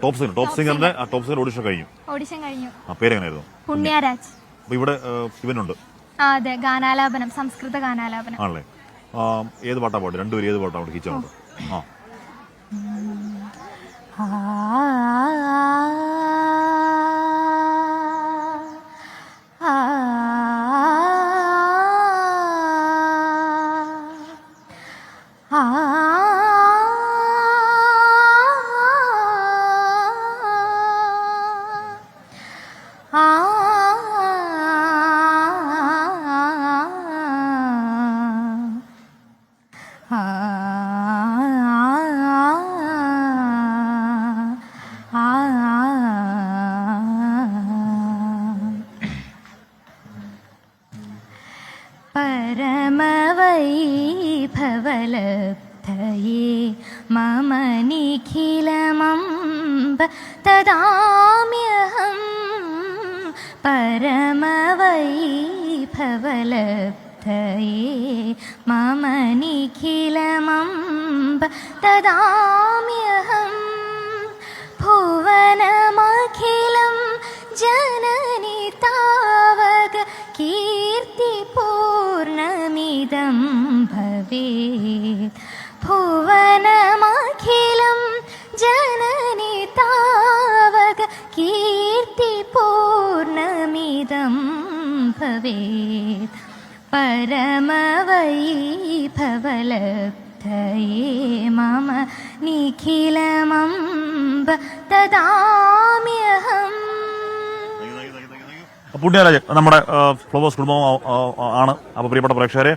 Top സിംഗറിന്റെ top singer audition കഴിഞ്ഞു. പേരെങ്ങനെയായിരുന്നു? പുണ്യരാജ്. അപ്പൊ ഇവിടെ ഇവനുണ്ട്. അതെ, ഗാനാലാപനം, സംസ്കൃത ഗാനാലാപനം ആണല്ലേ. ഏത് പാട്ടാ പാട്ട്? രണ്ടുപേരും ഏത് പാട്ടാ പാട്ട്? ഹിച്ചുണ്ട്. परमवैभवलब्धये मम निखिलमम्ब तदाम्यहम् परमवैभवलब्धये मम निखिलमम्ब तदाम्यहम् भुवनमखिलं जननि तावक कीर्तिपूर्णमिदं भवेत् भुवनमखिलं जननि तावक कीर्तिपूर्णमिदं भवेत् परमवैभवलब्धये मम निखिलमम्ब तदाम्यहम्. പുണ്യരാജ് നമ്മുടെ ഫ്ലവേഴ്സ് കുടുംബം ആണ്. അപ്പോൾ പ്രിയപ്പെട്ട പ്രേക്ഷകരെ,